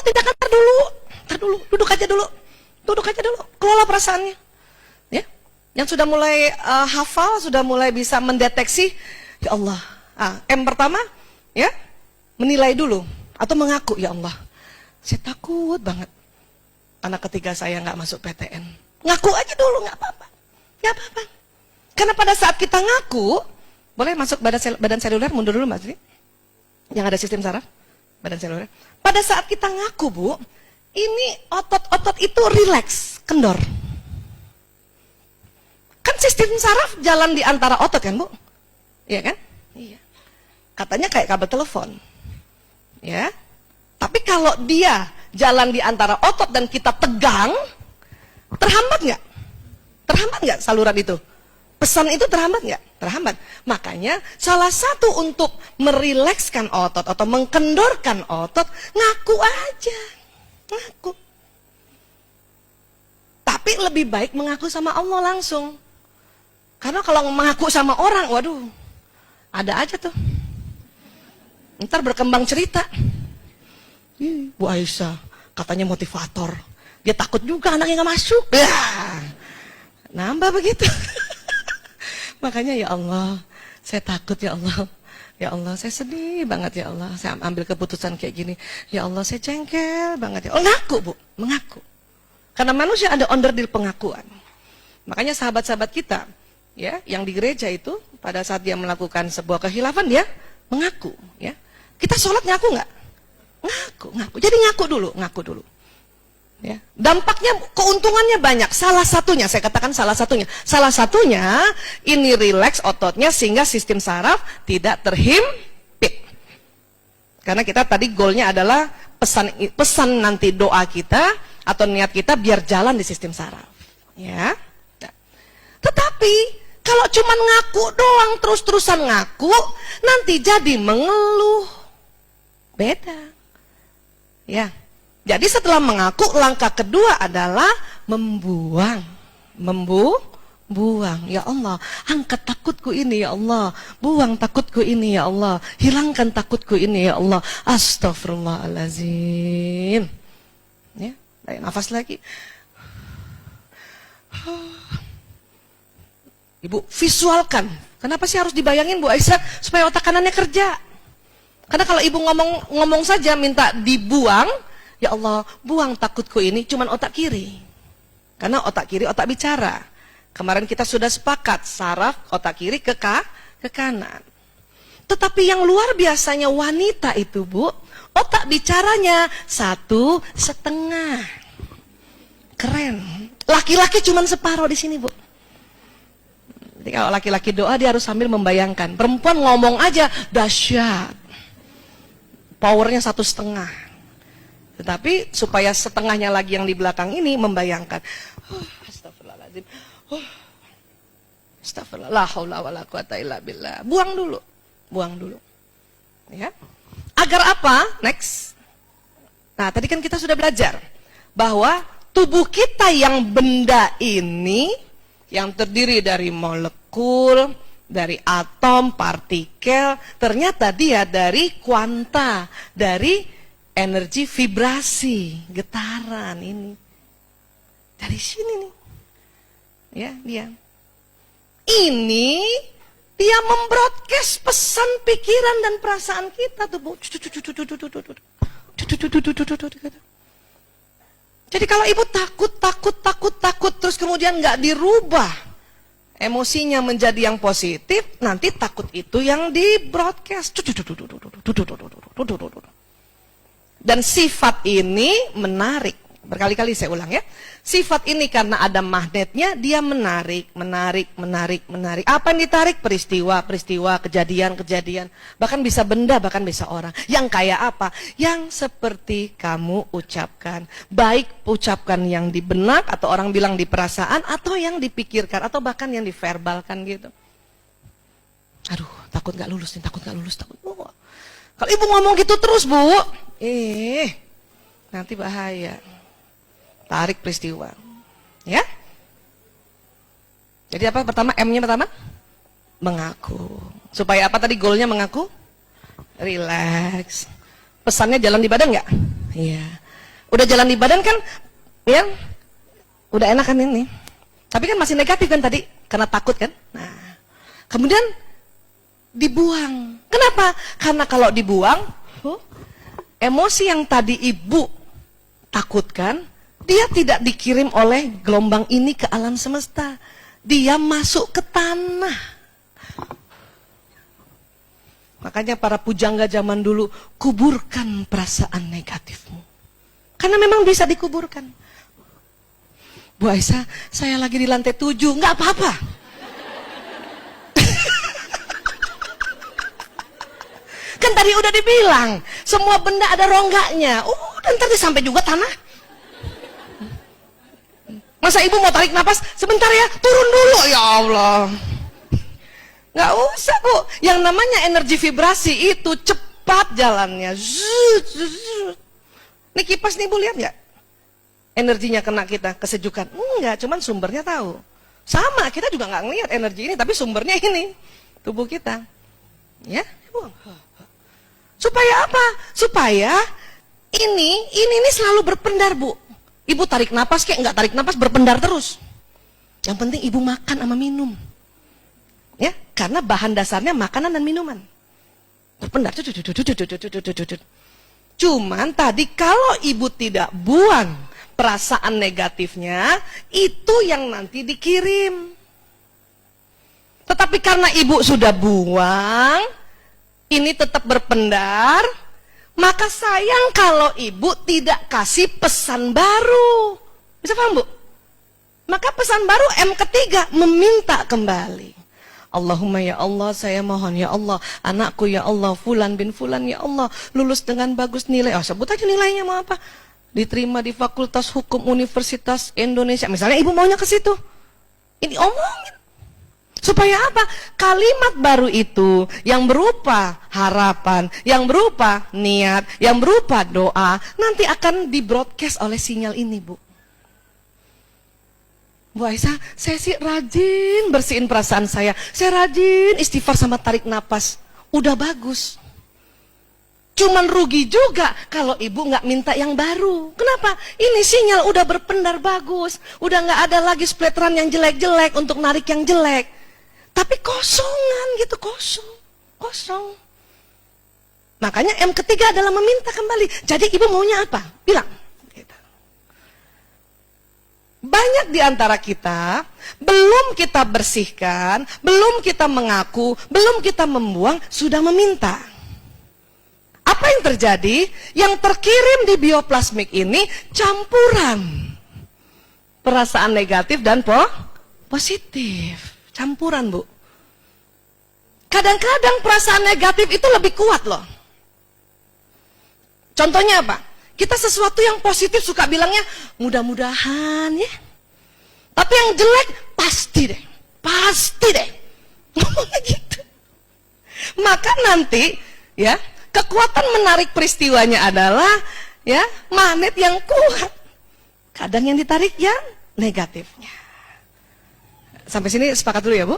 tindakan, tar dulu, duduk aja dulu, kelola perasaannya. Ya, yang sudah mulai hafal, sudah mulai bisa mendeteksi, ya Allah. M pertama, ya, menilai dulu atau mengaku, ya Allah, saya takut banget anak ketiga saya nggak masuk PTN. Ngaku aja dulu, nggak apa-apa. Karena pada saat kita ngaku, boleh masuk badan seluler, mundur dulu Mbak Sri, yang ada sistem saraf, badan seluler. Pada saat kita ngaku, Bu, ini otot-otot itu rileks, kendor. Kan sistem saraf jalan di antara otot kan, Bu? Iya kan? Iya. Katanya kayak kabel telepon. Ya. Tapi kalau dia jalan di antara otot dan kita tegang, terhambat nggak? Terhambat nggak saluran itu? Pesan itu terhambat nggak? Terhambat. Makanya salah satu untuk merilekskan otot atau mengkendorkan otot, ngaku aja. Ngaku. Tapi lebih baik mengaku sama Allah langsung. Karena kalau mengaku sama orang, waduh, ada aja tuh. Ntar berkembang cerita. Bu Aisyah katanya motivator. Dia takut juga anaknya nggak masuk. Nambah begitu. Makanya ya Allah, saya takut ya Allah. Ya Allah, saya sedih banget ya Allah. Saya ambil keputusan kayak gini. Ya Allah, saya jengkel banget ya Allah. Ngaku, Bu, mengaku. Karena manusia ada onderdil pengakuan. Makanya sahabat-sahabat kita, ya, yang di gereja itu pada saat dia melakukan sebuah kehilafan, dia mengaku, ya. Kita sholat ngaku nggak? Ngaku. Jadi ngaku dulu. Ya. Dampaknya, keuntungannya banyak. Salah satunya, saya katakan salah satunya ini rileks ototnya sehingga sistem saraf tidak terhimpit. Karena kita tadi goalnya adalah pesan nanti doa kita atau niat kita biar jalan di sistem saraf. Ya. Tetapi kalau cuma ngaku doang, terus-terusan ngaku, nanti jadi mengeluh. Beda. Ya. Jadi setelah mengaku, langkah kedua adalah membuang. Ya Allah, angkat takutku ini ya Allah. Buang takutku ini ya Allah. Hilangkan takutku ini ya Allah. Astaghfirullahaladzim. Ya, tarik nafas lagi. Ibu, visualkan. Kenapa sih harus dibayangin Bu Aisyah? Supaya otak kanannya kerja. Karena kalau ibu ngomong saja minta dibuang, ya Allah, buang takutku ini, cuman otak kiri. Karena otak kiri otak bicara. Kemarin kita sudah sepakat, saraf otak kiri ke kanan. Tetapi yang luar biasanya wanita itu, Bu, otak bicaranya 1,5. Keren. Laki-laki cuman separuh di sini, Bu. Jadi kalau laki-laki doa dia harus sambil membayangkan. Perempuan ngomong aja dahsyat. Powernya 1,5. Tetapi supaya setengahnya lagi yang di belakang ini membayangkan. Astagfirullahaladzim. Astagfirullah. La haula wala quwata illa billah. Buang dulu. Ya. Agar apa? Next. Nah, tadi kan kita sudah belajar bahwa tubuh kita yang benda ini yang terdiri dari molekul, dari atom, partikel, ternyata dia dari kuanta, dari energi vibrasi, getaran ini. Dari sini nih. Ya, dia. Ini dia membroadcast pesan pikiran dan perasaan kita tuh, Bu. Jadi kalau ibu takut, terus kemudian nggak dirubah emosinya menjadi yang positif, nanti takut itu yang di broadcast. Dan sifat ini menarik. Berkali-kali saya ulang ya. Sifat ini karena ada magnetnya, dia menarik. Apa yang ditarik? Peristiwa, kejadian. Bahkan bisa benda, bahkan bisa orang. Yang kayak apa? Yang seperti kamu ucapkan. Baik ucapkan yang di benak, atau orang bilang di perasaan, atau yang dipikirkan, atau bahkan yang diverbalkan gitu. Aduh, takut gak lulus nih, takut. Kalau ibu ngomong gitu terus, Bu, nanti bahaya. Tarik peristiwa. Ya? Jadi apa pertama? M-nya pertama? Mengaku. Supaya apa tadi goalnya mengaku? Relax. Pesannya jalan di badan nggak? Iya. Udah jalan di badan kan, ya, udah enak kan ini. Tapi kan masih negatif kan tadi, karena takut kan. Nah, kemudian dibuang. Kenapa? Karena kalau dibuang, emosi yang tadi ibu takutkan, dia tidak dikirim oleh gelombang ini ke alam semesta. Dia masuk ke tanah. Makanya para pujangga zaman dulu, kuburkan perasaan negatifmu. Karena memang bisa dikuburkan. Bu Aisyah, saya lagi di lantai 7, nggak apa-apa. Kan tadi udah dibilang, semua benda ada rongganya. Dan ntar sampai juga tanah. Masa ibu mau tarik napas? Sebentar ya, turun dulu. Ya Allah. Nggak usah Bu. Yang namanya energi vibrasi itu cepat jalannya. Ini kipas nih Bu, lihat nggak? Energinya kena kita, kesejukan. Enggak, cuman sumbernya tahu. Sama, kita juga nggak ngelihat energi ini, tapi sumbernya ini. Tubuh kita. Ya, Bu. Supaya apa? Supaya ini selalu berpendar Bu. Ibu tarik napas kayak nggak tarik napas berpendar terus. Yang penting ibu makan sama minum. Ya, karena bahan dasarnya makanan dan minuman. Berpendar. Cuman tadi kalau ibu tidak buang perasaan negatifnya, itu yang nanti dikirim. Tetapi karena ibu sudah buang, ini tetap berpendar, maka sayang kalau ibu tidak kasih pesan baru. Bisa paham Bu? Maka pesan baru M ketiga, meminta kembali. Allahumma ya Allah, saya mohon ya Allah, anakku ya Allah, fulan bin fulan ya Allah, lulus dengan bagus nilai. Sebut aja nilainya mau apa? Diterima di Fakultas Hukum Universitas Indonesia. Misalnya ibu maunya ke situ. Ini omongin. Supaya apa? Kalimat baru itu yang berupa harapan, yang berupa niat, yang berupa doa, nanti akan di-broadcast oleh sinyal ini, Bu. Bu Aisyah, saya sih rajin bersihin perasaan saya rajin istighfar sama tarik napas. Udah bagus. Cuman rugi juga kalau ibu nggak minta yang baru. Kenapa? Ini sinyal udah berpendar bagus. Udah nggak ada lagi spletran yang jelek-jelek untuk narik yang jelek. Tapi kosongan gitu, kosong. Makanya M ketiga adalah meminta kembali. Jadi ibu maunya apa? Bilang. Banyak di antara kita, belum kita bersihkan, belum kita mengaku, belum kita membuang, sudah meminta. Apa yang terjadi? Yang terkirim di bioplasmik ini campuran perasaan negatif dan positif. Campuran, Bu. Kadang-kadang perasaan negatif itu lebih kuat loh. Contohnya apa? Kita sesuatu yang positif suka bilangnya mudah-mudahan ya. Tapi yang jelek pasti deh. Ngomongnya gitu. Maka nanti ya, kekuatan menarik peristiwanya adalah ya, magnet yang kuat. Kadang yang ditarik yang negatifnya. Sampai sini sepakat dulu ya, Bu?